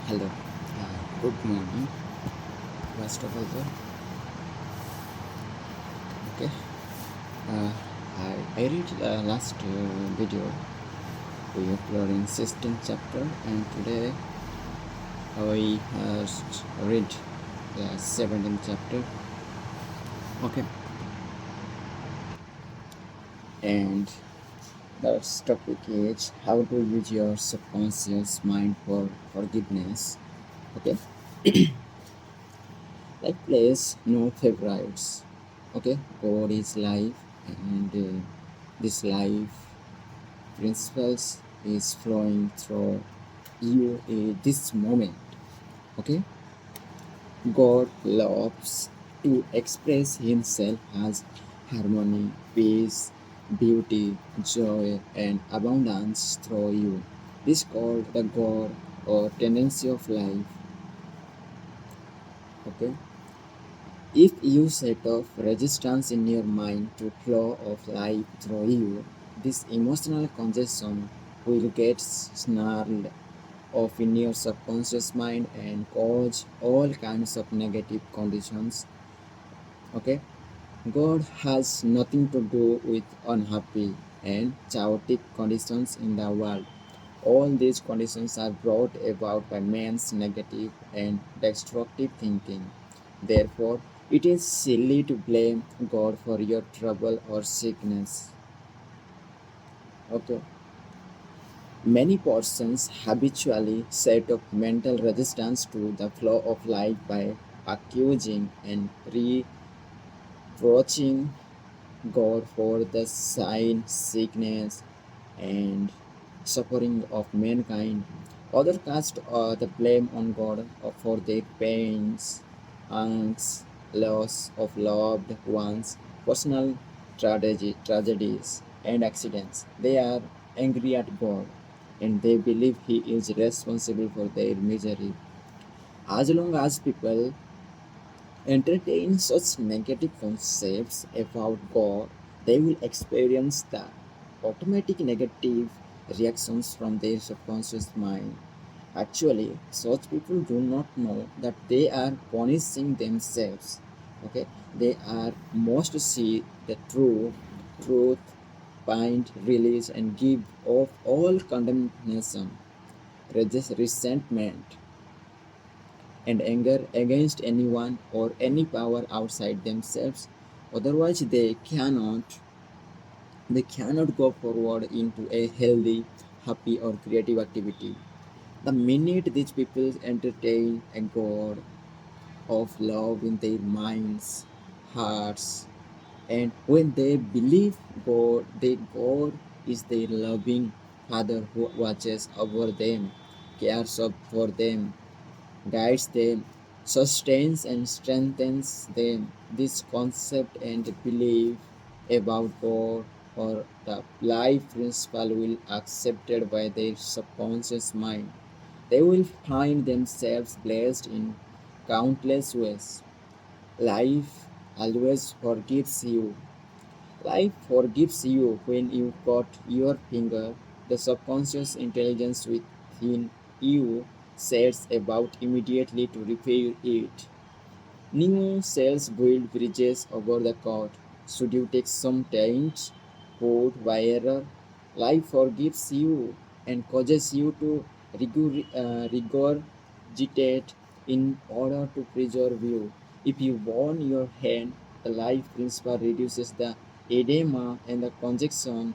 Hello, good morning. First of all, okay. Uh, I read last video we uploaded in 16th chapter, and today we read the 17th chapter. Okay, and the topic is how to use your subconscious mind for forgiveness. Okay, like place no favorites. Okay, God is life, and this life principles is flowing through you in this moment. Okay, God loves to express himself as harmony, peace, beauty, joy, and abundance through you. This called the God or tendency of life. Okay, if you set off resistance in your mind to flow of life through you, this emotional congestion will get snarled of in your subconscious mind and cause all kinds of negative conditions. Okay, God has nothing to do with unhappy and chaotic conditions in the world. All these conditions are brought about by man's negative and destructive thinking. Therefore, it is silly to blame God for your trouble or sickness. Okay, many persons habitually set up mental resistance to the flow of life by accusing and reproaching God for the sign, sickness, and suffering of mankind. Others cast the blame on God for their pains, angst, loss of loved ones, personal tragedies, and accidents. They are angry at God and they believe He is responsible for their misery. As long as people entertain such negative concepts about God, they will experience the automatic negative reactions from their subconscious mind. Actually, such people do not know that they are punishing themselves. Okay, they are most see the truth, find, release, and give off all condemnation, resentment, and anger against anyone or any power outside themselves. Otherwise, they cannot go forward into a healthy, happy, or creative activity. The minute these people entertain a God of love in their minds, hearts, and when they believe God is their loving Father who watches over them, cares for them, guides them, sustains and strengthens them. This concept and belief about God or the life principle will accepted by their subconscious mind. They will find themselves blessed in countless ways. Life always forgives you. Life forgives you when you cut your finger. The subconscious intelligence within you sets about immediately to repair it. New cells build bridges over the cut. Should you take some taint put by error, life forgives you and causes you to regurgitate in order to preserve you. If you burn your hand, the life principle reduces the edema and the congestion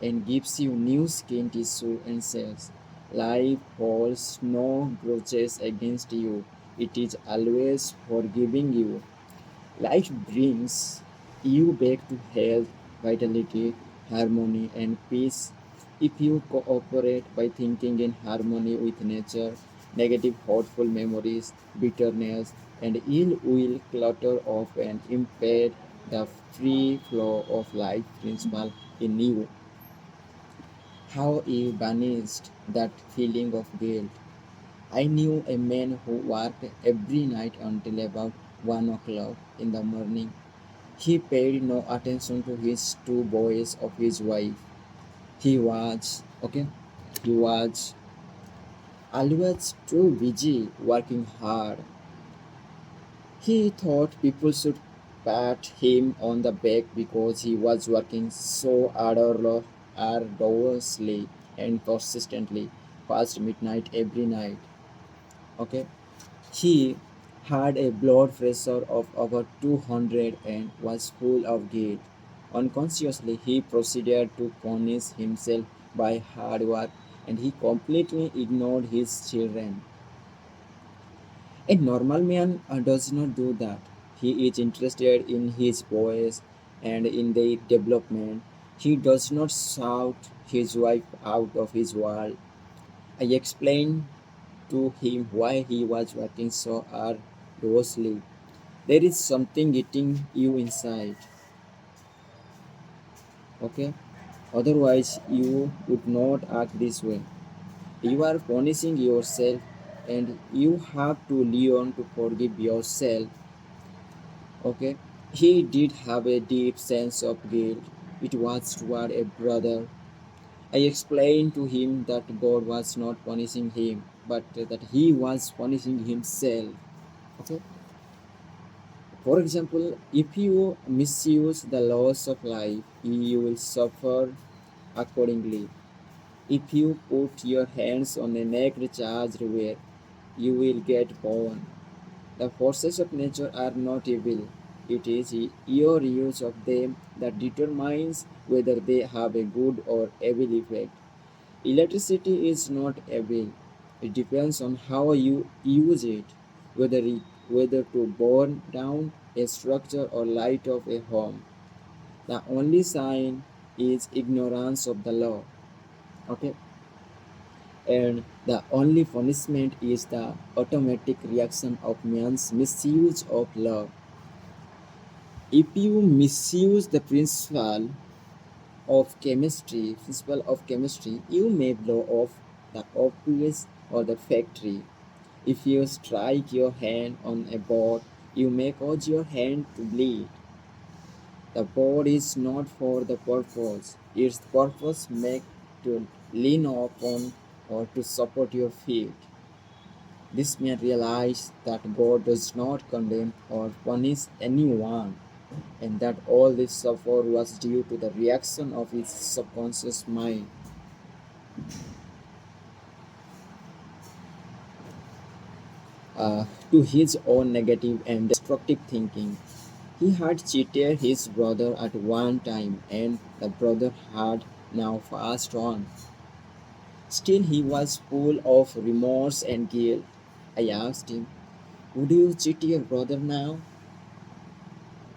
and gives you new skin tissue and cells. Life holds no grudges against you. It is always forgiving you. Life brings you back to health, vitality, harmony, and peace if you cooperate by thinking in harmony with nature. Negative, hurtful memories, bitterness, and ill will clutter off and impede the free flow of life principle in you. How you banished that feeling of guilt. I knew a man who worked every night until about 1 o'clock in the morning. He paid no attention to his two boys of his wife. He was okay. He was always too busy working hard. He thought people should pat him on the back because he was working so arduously and persistently past midnight every night. Okay, he had a blood pressure of over 200 and was full of guilt. Unconsciously, he proceeded to punish himself by hard work and he completely ignored his children. A normal man does not do that. He is interested in his boys and in their development. He does not shout his wife out of his world. I explained to him why he was working so arduously. There is something eating you inside, okay? Otherwise, you would not act this way. You are punishing yourself and you have to learn to forgive yourself, okay? He did have a deep sense of guilt. It was toward a brother. I explained to him that God was not punishing him, but that he was punishing himself. Okay? For example, if you misuse the laws of life, you will suffer accordingly. If you put your hands on a naked charged wire, you will get burned. The forces of nature are not evil. It is your use of them that determines whether they have a good or evil effect. Electricity is not evil. It depends on how you use it, whether to burn down a structure or light up a home. The only sign is ignorance of the law. Okay? And the only punishment is the automatic reaction of man's misuse of law. If you misuse the principle of chemistry, you may blow off the office or the factory. If you strike your hand on a board, you may cause your hand to bleed. The board is not for the purpose. Its purpose make to lean upon or to support your feet. This man realized that God does not condemn or punish anyone, and that all this suffer was due to the reaction of his subconscious mind to his own negative and destructive thinking. He had cheated his brother at one time, and the brother had now passed on. Still, he was full of remorse and guilt. I asked him, would you cheat your brother now?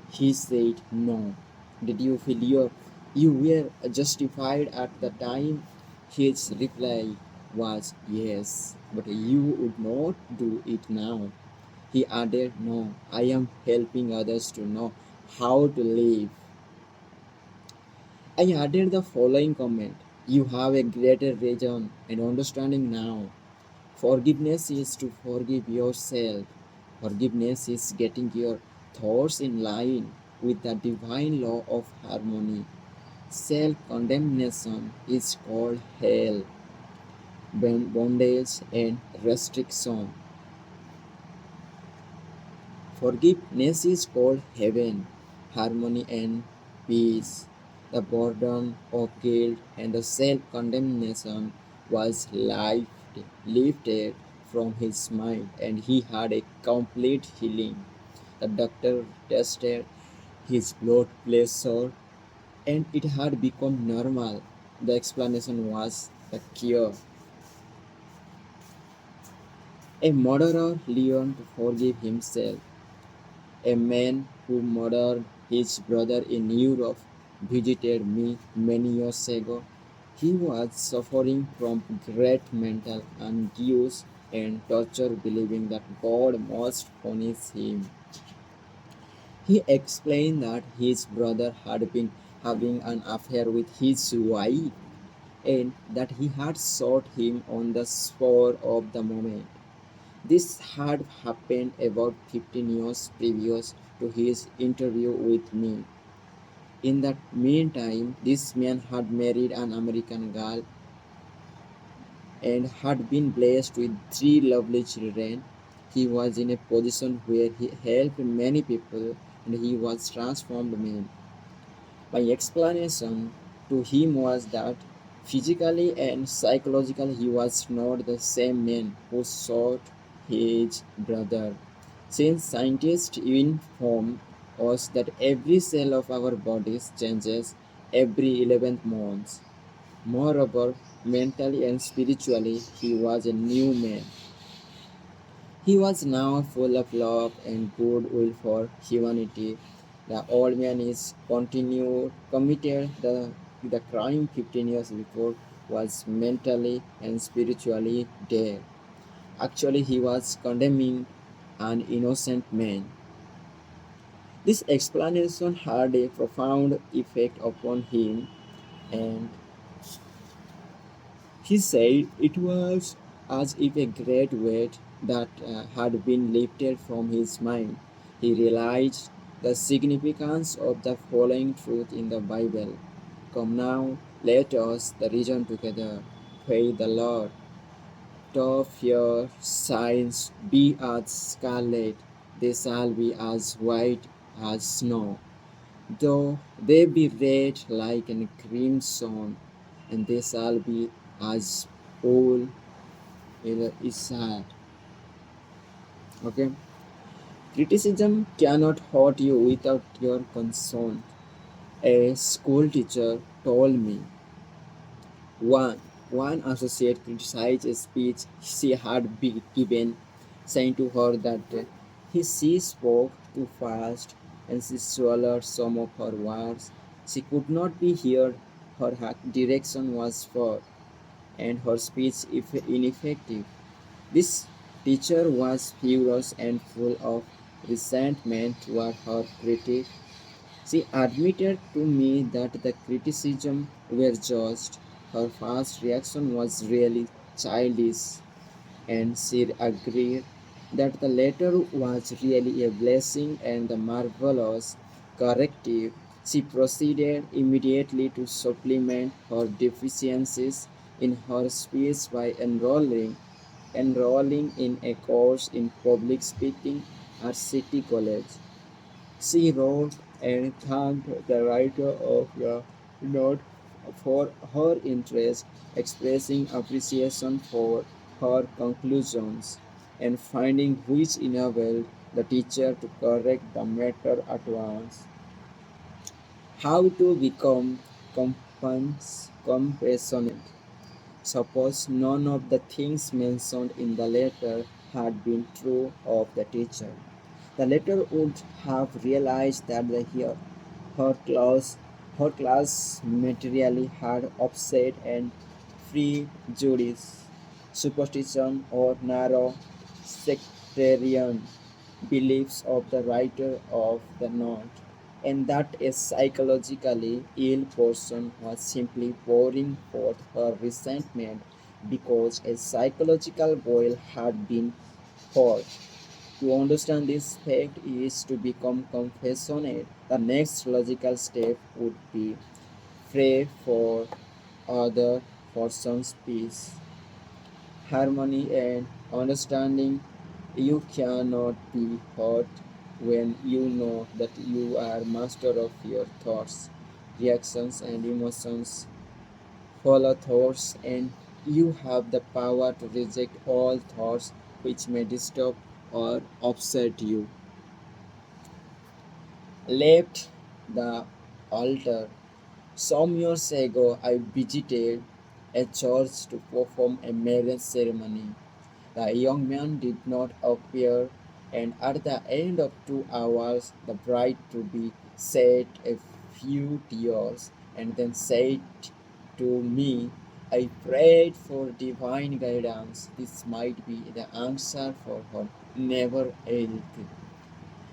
He said, no. Did you feel you were justified at the time? His reply was, yes, but you would not do it now. He added, no, I am helping others to know how to live. I added the following comment: you have a greater reason and understanding now. Forgiveness is to forgive yourself. Forgiveness is getting your thoughts in line with the divine law of harmony. Self condemnation is called hell, bondage, and restriction. Forgiveness is called heaven, harmony, and peace. The burden of guilt and the self condemnation was lifted from his mind, and he had a complete healing. The doctor tested his blood pressure, and it had become normal. The explanation was the cure. A murderer learned to forgive himself. A man who murdered his brother in Europe visited me many years ago. He was suffering from great mental anguish and torture, believing that God must punish him. He explained that his brother had been having an affair with his wife and that he had shot him on the spur of the moment. This had happened about 15 years previous to his interview with me. In that meantime, this man had married an American girl. and had been blessed with three lovely children. He was in a position where he helped many people and he was transformed man. My explanation to him was that physically and psychologically he was not the same man who sought his brother. Since scientists inform us that every cell of our bodies changes every 11th month. Moreover, mentally and spiritually, he was a new man. He was now full of love and goodwill for humanity. The old man is continued, committed the crime 15 years before was mentally and spiritually dead. Actually, he was condemning an innocent man. This explanation had a profound effect upon him, and he said it was as if a great weight that had been lifted from his mind. He realized the significance of the following truth in the Bible. Come now, let us the reason together. Praise the Lord. Though your sins be as scarlet, they shall be as white as snow. Though they be red like a crimson, and they shall be as wool is sad. Okay, criticism cannot hurt you without your consent. A school teacher told me one associate criticized a speech she had given, saying to her that she spoke too fast and she swallowed some of her words. She could not be heard. Her direction was poor and her speech ineffective. This teacher was furious and full of resentment toward her critic. She admitted to me that the criticism were just. Her first reaction was really childish, and she agreed that the latter was really a blessing and a marvelous corrective. She proceeded immediately to supplement her deficiencies in her speech by enrolling in a course in public speaking at City College. She wrote and thanked the writer of the note for her interest, expressing appreciation for her conclusions, and finding which enabled the teacher to correct the matter at once. How to become compassionate? Suppose none of the things mentioned in the letter had been true of the teacher. The letter would have realized that her class, her class materially had upset and prejudice, superstition, or narrow sectarian beliefs of the writer of the note, and that a psychologically ill person was simply pouring forth her resentment because a psychological boil had been poured. To understand this fact is to become compassionate. The next logical step would be pray for other person's peace, harmony, and understanding. You cannot be hurt when you know that you are master of your thoughts, reactions, and emotions. Follow thoughts, and you have the power to reject all thoughts which may disturb or upset you. Left the altar. Some years ago, I visited a church to perform a marriage ceremony. The young man did not appear, and at the end of 2 hours, the bride to be shed a few tears and then said to me, I prayed for divine guidance. This might be the answer for her never health.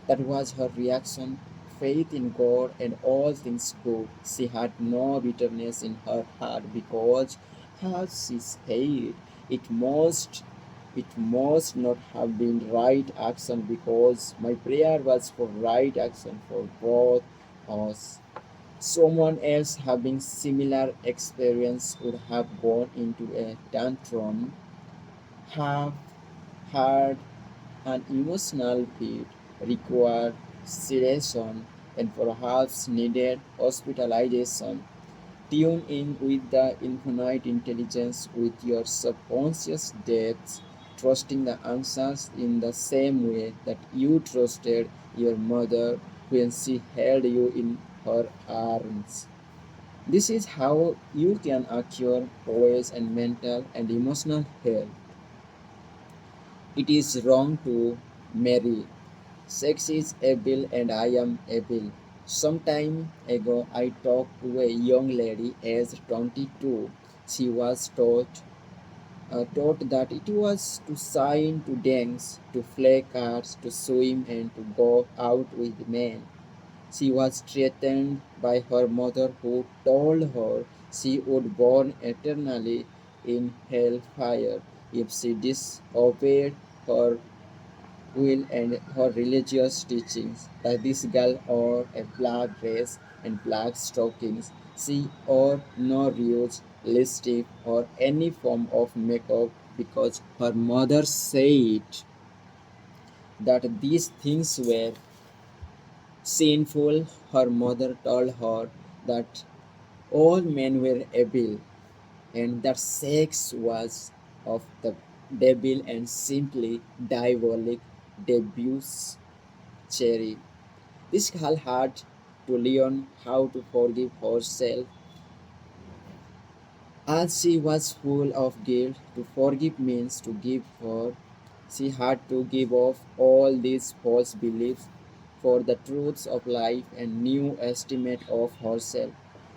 That was her reaction. Faith in God and all things good. She had no bitterness in her heart because, as she said, it must it must not have been right action because my prayer was for right action for both us. Someone else having similar experience would have gone into a tantrum, have had an emotional fit, required sedation, and perhaps needed hospitalization. Tune in with the infinite intelligence with your subconscious depths, trusting the answers in the same way that you trusted your mother when she held you in her arms. This is how you can acquire poise and mental and emotional health. It is wrong to marry. Sex is evil and I am evil. Some time ago, I talked to a young lady aged 22. She was taught that it was to sign, to dance, to play cards, to swim, and to go out with men. She was threatened by her mother, who told her she would burn eternally in hellfire if she disobeyed her will and her religious teachings. That this girl wore a black dress and black stockings. She wore no rouge, lipstick, or any form of makeup because her mother said that these things were sinful. Her mother told her that all men were evil and that sex was of the devil and simply diabolic debauchery. This girl had to learn how to forgive herself as she was full of guilt. To forgive means to give her. She had to give up all these false beliefs for the truths of life and new estimate of herself.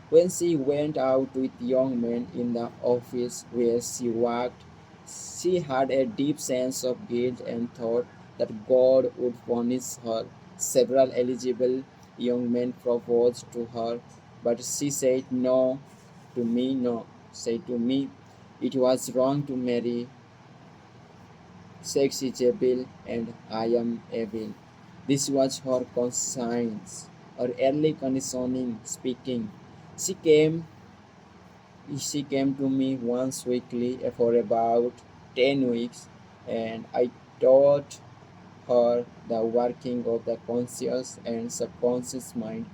When she went out with young men in the office where she worked, she had a deep sense of guilt and thought that God would punish her. Several eligible young men proposed to her, but she said no to me, no. Say to me, it was wrong to marry. Sex is evil and I am evil. This was her conscience, her early conditioning speaking. She came she came to me once weekly for about 10 weeks, and I taught her the working of the conscious and subconscious mind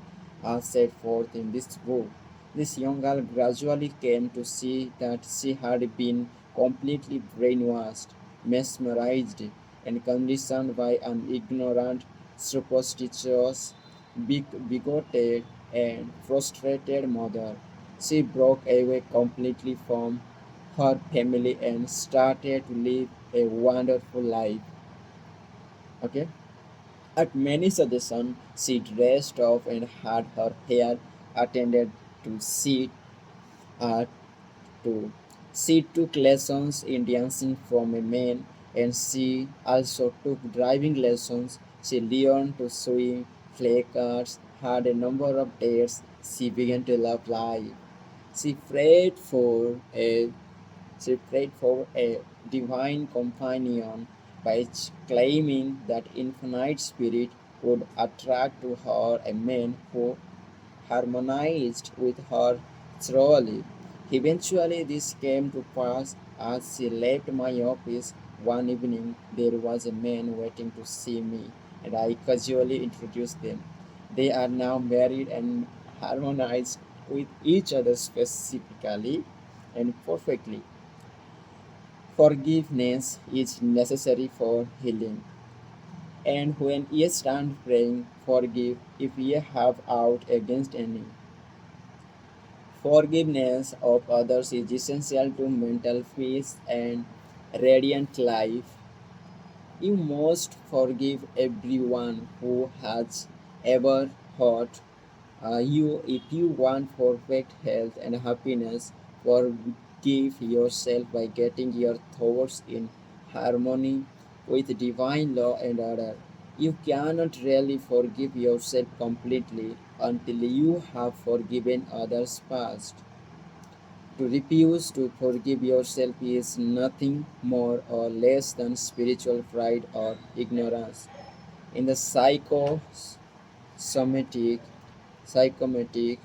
as set forth in this book. This young girl gradually came to see that she had been completely brainwashed, mesmerized, and conditioned by an ignorant, superstitious, bigoted, and frustrated mother. She broke away completely from her family and started to live a wonderful life. Okay? At many suggestions, she dressed up and had her hair attended to. Uh, she took lessons in dancing from a man, and she also took driving lessons. She learned to swim, play cards, had a number of dates. She began to love life. She prayed for a she prayed for a divine companion by claiming that infinite spirit would attract to her a man who harmonized with her thoroughly. Eventually, this came to pass as she left my office one evening. There was a man waiting to see me, and I casually introduced them. They are now married and harmonized with each other specifically and perfectly. Forgiveness is necessary for healing. And when ye stand praying, forgive if ye have aught against any. Forgiveness of others is essential to mental peace and radiant life. You must forgive everyone who has ever hurt you. If you want perfect health and happiness, forgive yourself by getting your thoughts in harmony with divine law and order. You cannot really forgive yourself completely until you have forgiven others past. To refuse to forgive yourself is nothing more or less than spiritual pride or ignorance. In the psychosomatic, psychomatic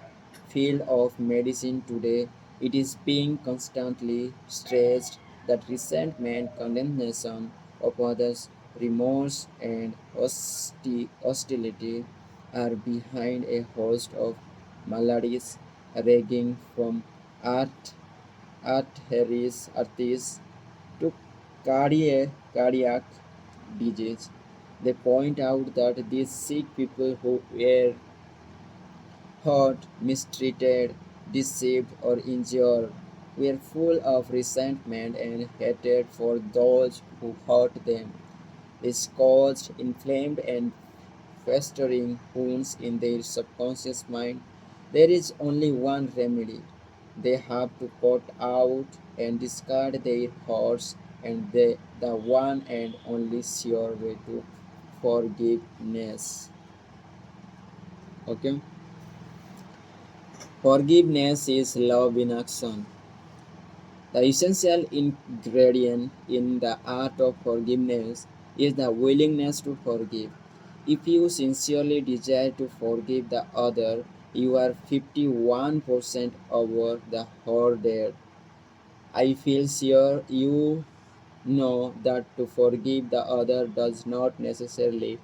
field of medicine today, it is being constantly stressed that resentment, condemnation of others, remorse, and hostility are behind a host of maladies ranging from art, arthritis to cardiac disease. They point out that these sick people who were hurt, mistreated, deceived, or injured were full of resentment and hatred for those who hurt them. This caused inflamed and festering wounds in their subconscious mind. There is only one remedy. They have to cut out and discard their hearts, and the one and only sure way to forgiveness. Okay? Forgiveness is love in action. The essential ingredient in the art of forgiveness is the willingness to forgive. If you sincerely desire to forgive the other, you are 51% over the hurdle. I feel sure you know that to forgive the other does not necessarily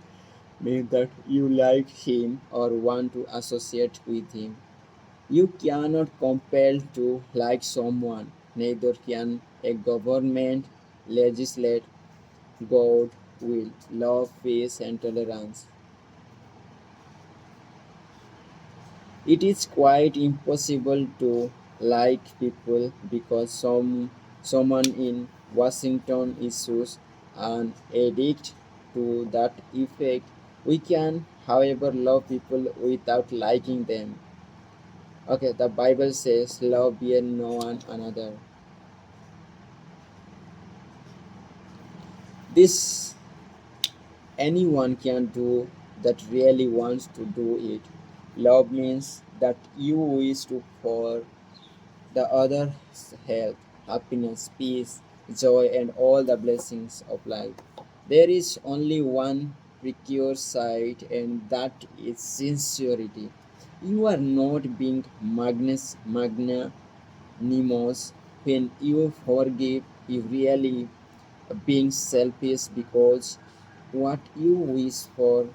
mean that you like him or want to associate with him. You cannot compel to like someone, neither can a government legislate God will, love, peace, and tolerance. It is quite impossible to like people because someone in Washington issues an edict to that effect. We can, however, love people without liking them. Okay, the Bible says, "Love ye no one another." This anyone can do that really wants to do it. Love means that you wish to for the other's health, happiness, peace, joy, and all the blessings of life. There is only one prerequisite, and that is sincerity. You are not being magnanimous when you forgive. You really being selfish because what you wish for